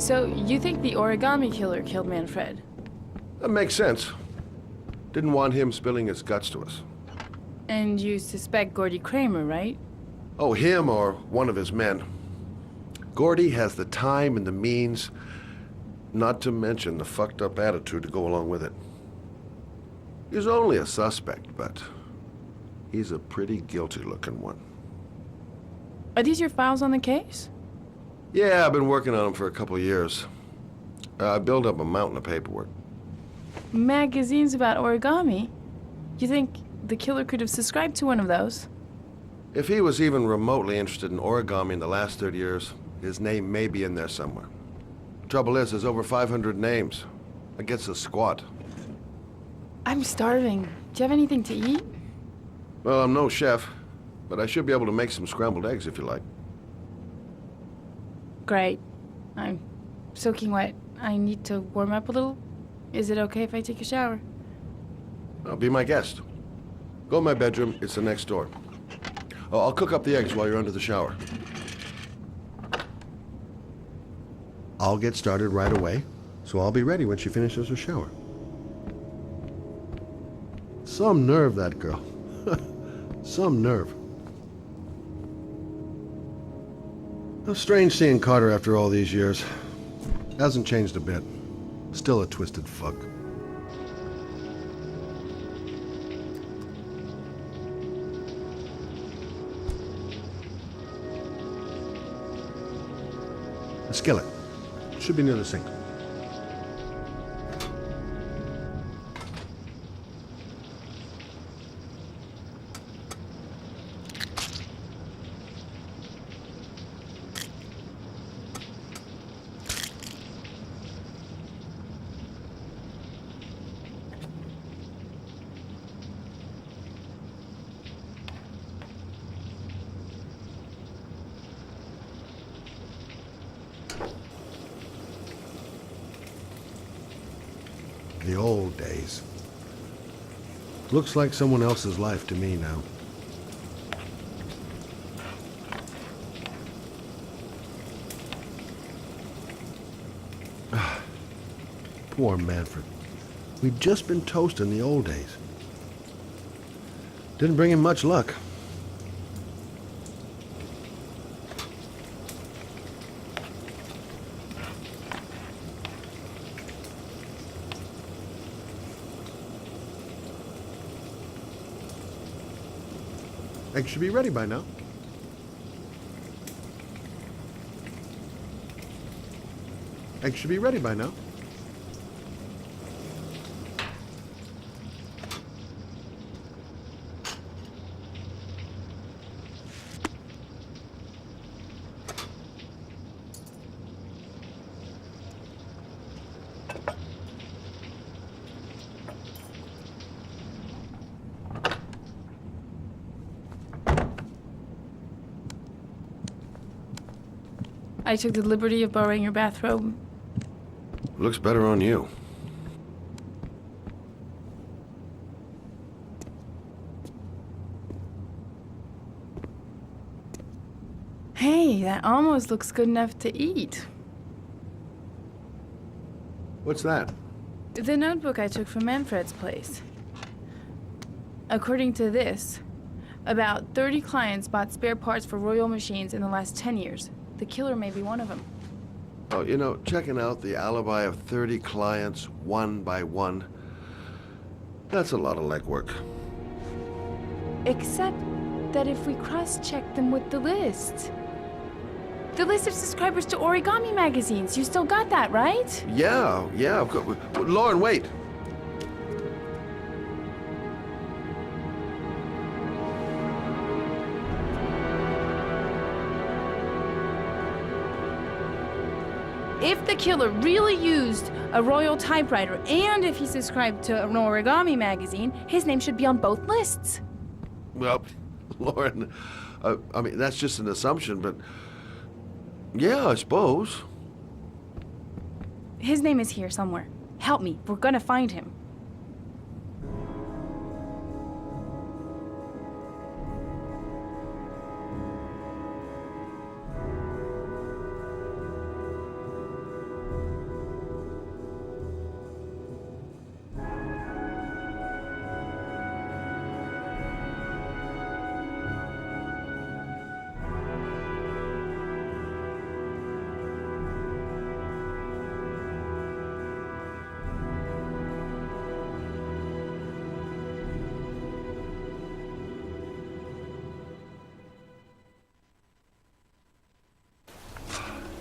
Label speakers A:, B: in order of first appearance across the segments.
A: So, you think the origami killer killed Manfred?
B: That makes sense. Didn't want him spilling his guts to us.
A: And you suspect Gordy Kramer, right?
B: Oh, him or one of his men. Gordy has the time and the means, not to mention the fucked up attitude to go along with it. He's only a suspect, but he's a pretty guilty looking one.
A: Are these your files on the case?
B: Yeah, I've been working on him for a couple of years. I built up a mountain of paperwork.
A: Magazines about origami? You think the killer could have subscribed to one of those?
B: If he was even remotely interested in origami in the last 30 years, his name may be in there somewhere. Trouble is, there's over 500 names. That gets us squat.
A: I'm starving. Do you have anything to eat?
B: Well, I'm no chef, but I should be able to make some scrambled eggs if you like.
A: Great. I'm soaking wet. I need to warm up a little. Is it okay if I take a shower?
B: Be my guest. Go in my bedroom. It's the next door. Oh, I'll cook up the eggs while you're under the shower. I'll get started right away, so I'll be ready when she finishes her shower. Some nerve, that girl. Some nerve. Strange seeing Carter after all these years. Hasn't changed a bit. Still a twisted fuck. A skillet. Should be near the sink. The old days. Looks like someone else's life to me now. Poor Manfred. We'd just been toast in the old days. Didn't bring him much luck. Eggs should be ready by now. Eggs should be ready by now.
A: I took the liberty of borrowing your bathrobe.
B: Looks better on you.
A: Hey, that almost looks good enough to eat.
B: What's that?
A: The notebook I took from Manfred's place. According to this, about 30 clients bought spare parts for Royal machines in the last 10 years. The killer may be one of them.
B: Oh, you know, checking out the alibi of 30 clients one by one, that's a lot of legwork.
A: Except that if we cross-check them with the list. The list of subscribers to Origami magazines. You still got that, right?
B: Yeah, of course. Lauren, wait.
A: If the killer really used a Royal typewriter and if he subscribed to an Origami magazine, his name should be on both lists.
B: Well, Lauren, I mean, that's just an assumption, but yeah, I suppose.
A: His name is here somewhere. Help me. We're gonna find him.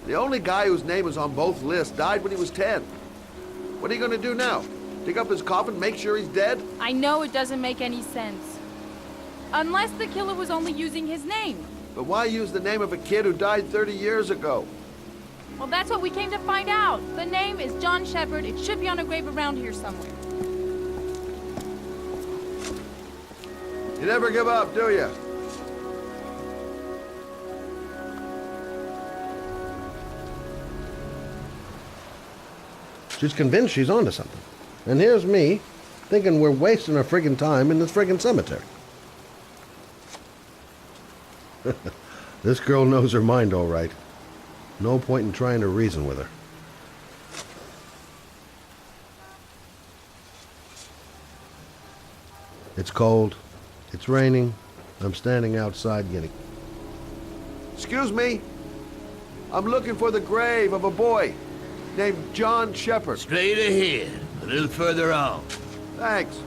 B: The only guy whose name is on both lists died when he was 10. What are you gonna do now? Dig up his coffin, make sure he's dead?
A: I know it doesn't make any sense. Unless the killer was only using his name.
B: But why use the name of a kid who died 30 years ago?
A: Well, that's what we came to find out. The name is John Shepard. It should be on a grave around here somewhere.
B: You never give up, do you? She's convinced she's onto something. And here's me, thinking we're wasting our friggin' time in this friggin' cemetery. This girl knows her mind all right. No point in trying to reason with her. It's cold. It's raining. I'm standing outside getting... Excuse me. I'm looking for the grave of a boy named John Shepard.
C: Straight ahead, a little further on.
B: Thanks.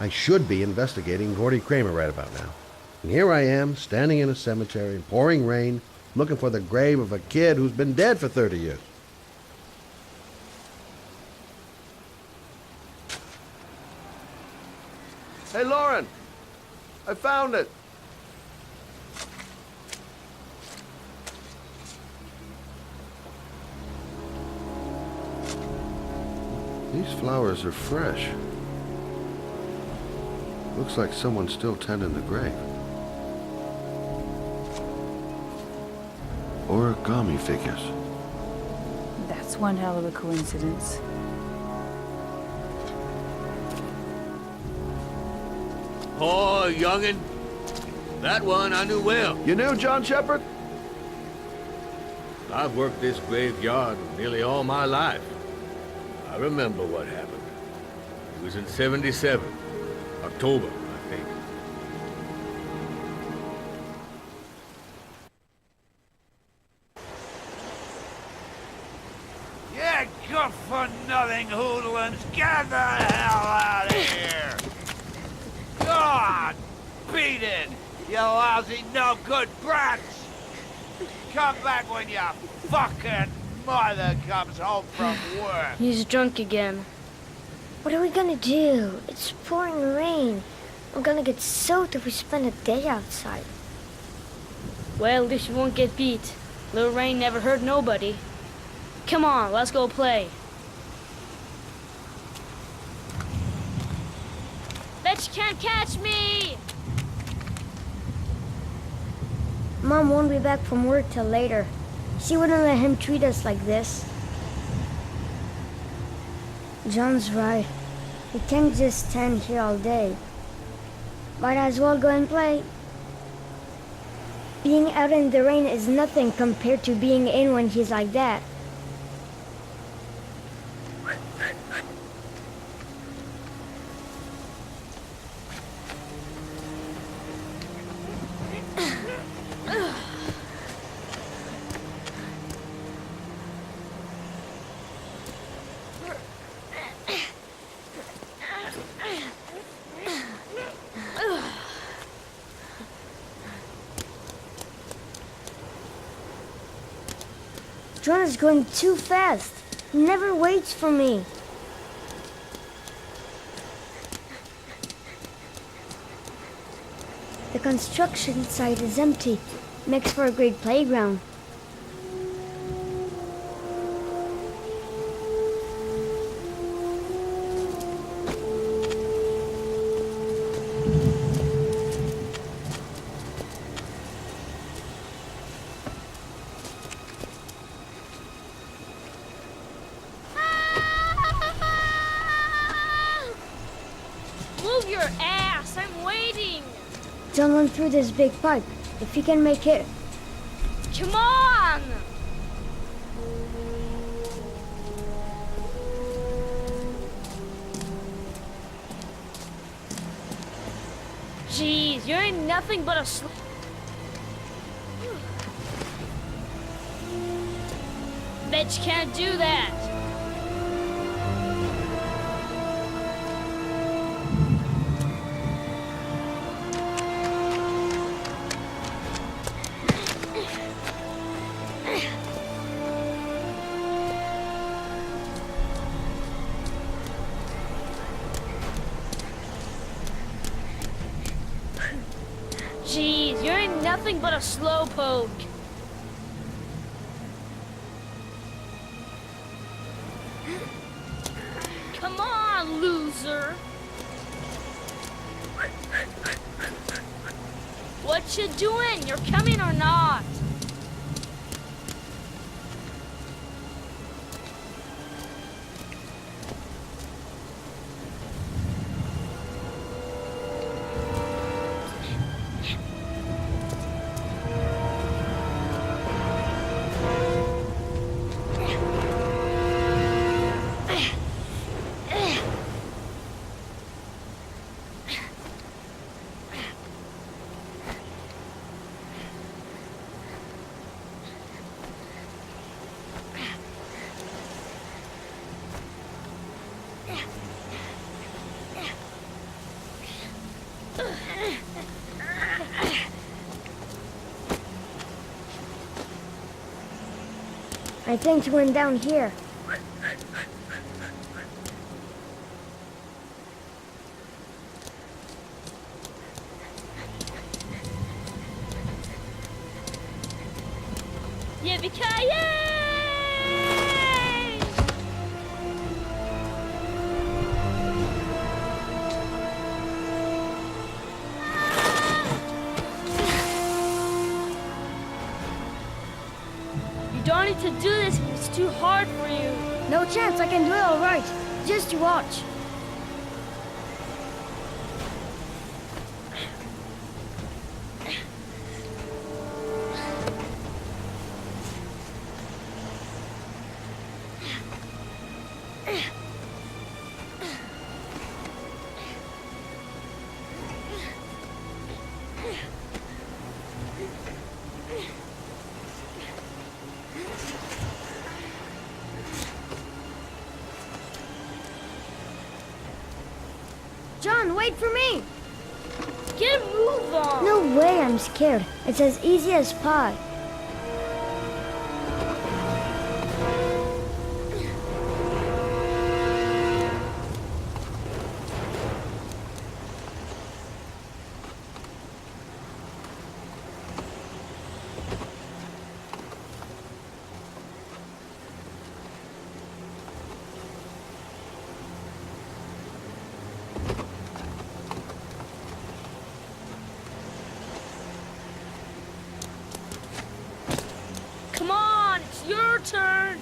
B: I should be investigating Gordy Kramer right about now. And here I am, standing in a cemetery in pouring rain, looking for the grave of a kid who's been dead for 30 years. Hey, Lauren! I found it! These flowers are fresh. Looks like someone's still tending the grave. Origami figures.
A: That's one hell of a coincidence.
C: Oh, youngin'. That one I knew well.
B: You knew John Shepard?
C: I've worked this graveyard nearly all my life. I remember what happened. It was in '77. October, I think.
D: Yeah, good-for-nothing hoodlums, get the hell out of here! God, beat it, you lousy no-good brats! Come back when your fucking mother comes home from work.
E: He's drunk again.
F: What are we gonna do? It's pouring rain. We're gonna get soaked if we spend a day outside.
E: Well, at least you won't get beat. Little rain never hurt nobody. Come on, let's go play. Bet you can't catch me!
F: Mom won't be back from work till later. She wouldn't let him treat us like this. John's right. We can't just stand here all day. Might as well go and play. Being out in the rain is nothing compared to being in when he's like that. John is going too fast. He never waits for me. The construction site is empty. Makes for a great playground.
E: Move your ass, I'm waiting!
F: John went through this big pipe. If he can make it...
E: Come on! on! Jeez, you ain't nothing but a Bet you can't do that. Jeez, you ain't nothing but a slowpoke. Come on, loser. What you doing? You're coming or not?
F: I think he went down here.
E: Yippee-ki-yay! You don't need to do this if it's too hard for you.
F: No chance, I can do it all right. Just you watch. John, wait for me!
E: Get a move on!
F: No way, I'm scared. It's as easy as pie.
E: Come on, it's your turn!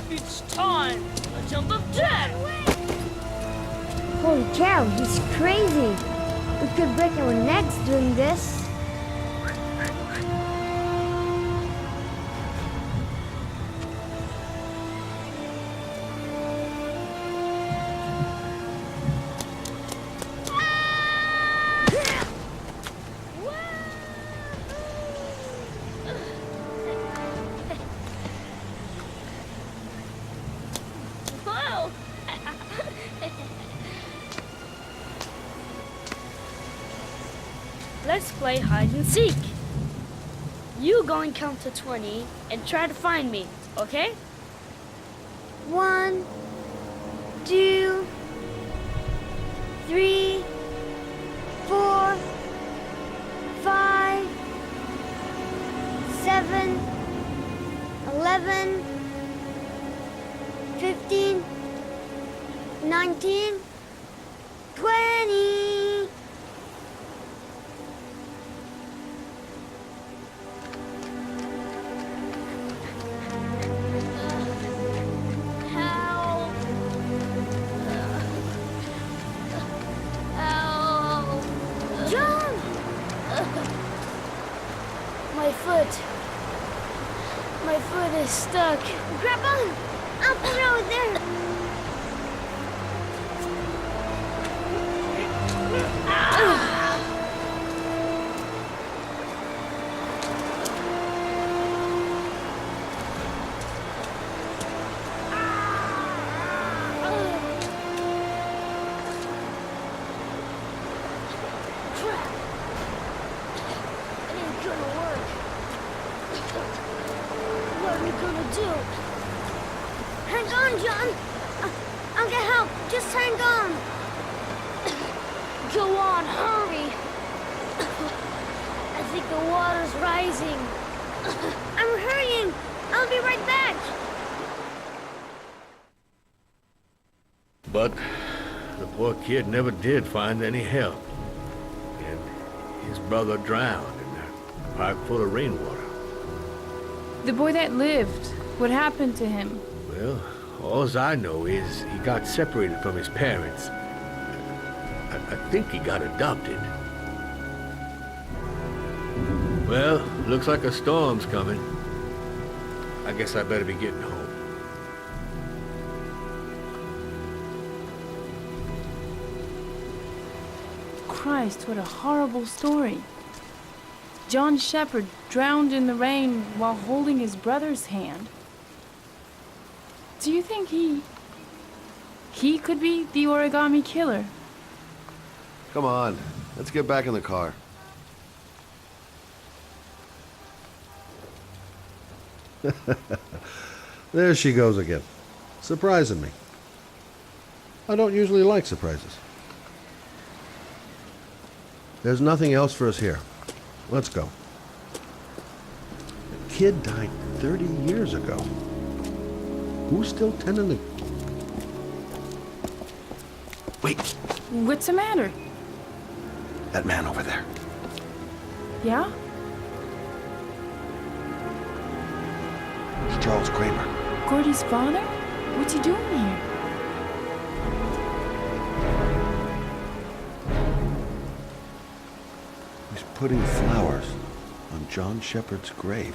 E: It's time! A jump of death!
F: Holy cow, he's crazy. We could break our necks doing this.
E: Whoa! Let's play hide and seek. You go and count to 20 and try to find me, okay?
F: 1, 2, 3, 4, 5, 7, 11, 15, 19, 20.
E: My foot. My foot is stuck.
F: Grab on! I'll put it over there.
E: Crap. It ain't gonna work. What are we gonna do?
F: Hang on, John. I'll get help. Just hang on.
E: Go on, hurry. I think the water's rising.
F: I'm hurrying. I'll be right back.
C: But the poor kid never did find any help. And his brother drowned in that pipe full of rainwater.
A: The boy that lived, what happened to him?
C: Well, all I know is he got separated from his parents. I think he got adopted. Well, looks like a storm's coming. I guess I better be getting home.
A: Christ, what a horrible story. John Shepherd drowned in the rain while holding his brother's hand. Do you think he could be the origami killer?
B: Come on, let's get back in the car. There she goes again, surprising me. I don't usually like surprises. There's nothing else for us here. Let's go. The kid died 30 years ago. Who's still tending the... Wait,
A: What's the matter?
B: that man over there.
A: Yeah?
B: It's Charles Kramer.
A: Gordy's father? What's he doing here?
B: He's putting flowers on John Shepherd's grave.